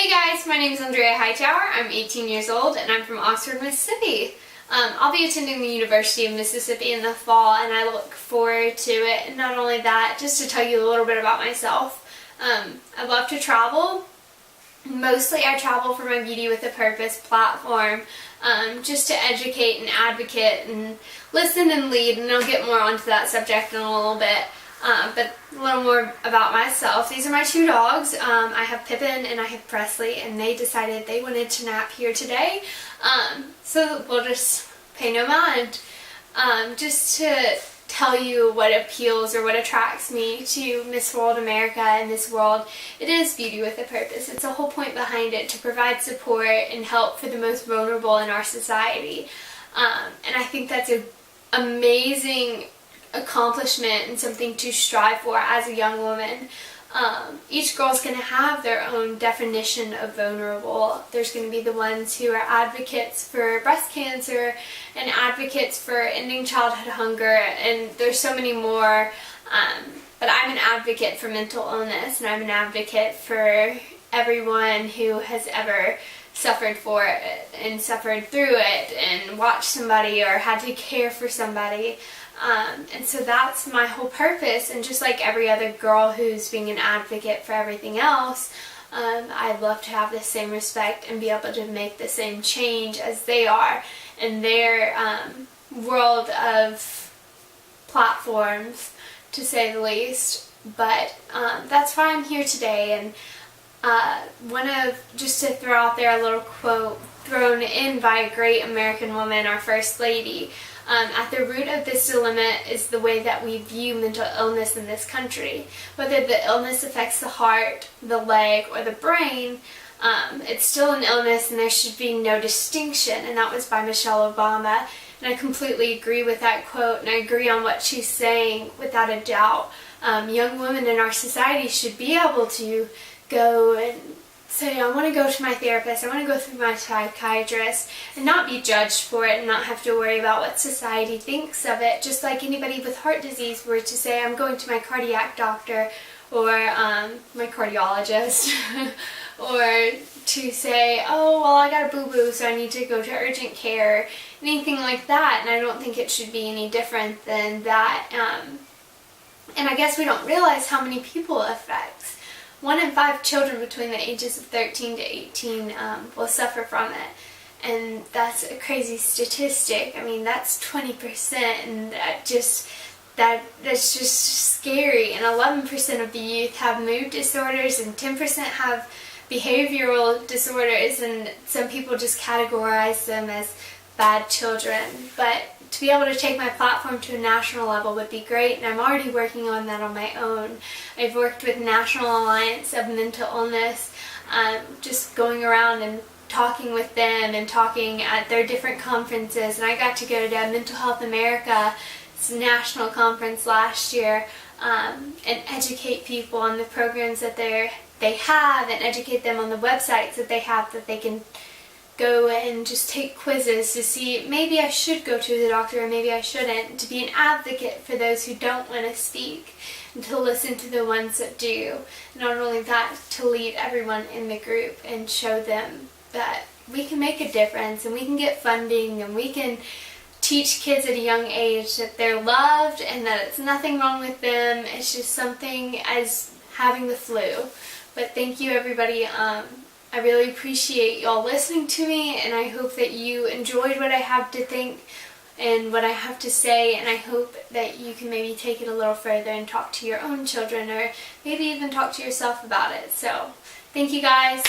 Hey guys, my name is Andrea Hightower. I'm 18 years old and I'm from Oxford, Mississippi. I'll be attending the University of Mississippi in the fall and I look forward to it. And not only that, just to tell you a little bit about myself. I love to travel. Mostly I travel for my Beauty with a Purpose platform, just to educate and advocate and listen and lead, and I'll get more onto that subject in a little bit. But a little more about myself. These are my two dogs. I have Pippin and I have Presley, and they decided they wanted to nap here today. So we'll just pay no mind. Just to tell you what appeals or what attracts me to Miss World America and Miss World, it is Beauty with a Purpose. It's the whole point behind it, to provide support and help for the most vulnerable in our society. And I think that's an amazing accomplishment and something to strive for as a young woman. Each girl's going to have their own definition of vulnerable. There's going to be the ones who are advocates for breast cancer and advocates for ending childhood hunger, and there's so many more. But I'm an advocate for mental illness, and I'm an advocate for everyone who has ever suffered for it and suffered through it and watched somebody or had to care for somebody. And so that's my whole purpose, and just like every other girl who's being an advocate for everything else, I'd love to have the same respect and be able to make the same change as they are in their world of platforms, to say the least. But that's why I'm here today, and just to throw out there a little quote thrown in by a great American woman, our First Lady. At the root of this dilemma is the way that we view mental illness in this country. Whether the illness affects the heart, the leg, or the brain, it's still an illness and there should be no distinction. And that was by Michelle Obama. And I completely agree with that quote, and I agree on what she's saying without a doubt. Young women in our society should be able to go and say, I want to go to my therapist, I want to go through my psychiatrist, and not be judged for it and not have to worry about what society thinks of it. Just like anybody with heart disease were to say, I'm going to my cardiac doctor or my cardiologist, or to say, oh, well, I got a boo-boo, so I need to go to urgent care, anything like that. And I don't think it should be any different than that. And I guess we don't realize how many people it affects. 1 in 5 children between the ages of 13 to 18 will suffer from it. And that's a crazy statistic. I mean, that's 20%, and that's just scary. And 11% of the youth have mood disorders, and 10% have behavioral disorders, and some people just categorize them as bad children. But to be able to take my platform to a national level would be great, and I'm already working on that on my own. I've worked with National Alliance of Mental Illness, just going around and talking with them and talking at their different conferences, and I got to go to Mental Health America's national conference last year, and educate people on the programs that they have, and educate them on the websites that they have, that they can go and just take quizzes to see maybe I should go to the doctor or maybe I shouldn't, to be an advocate for those who don't want to speak, and to listen to the ones that do. Not only that, to lead everyone in the group and show them that we can make a difference, and we can get funding, and we can teach kids at a young age that they're loved and that it's nothing wrong with them. It's just something as having the flu. But thank you, everybody. I really appreciate y'all listening to me, and I hope that you enjoyed what I have to think and what I have to say, and I hope that you can maybe take it a little further and talk to your own children, or maybe even talk to yourself about it. So, thank you guys.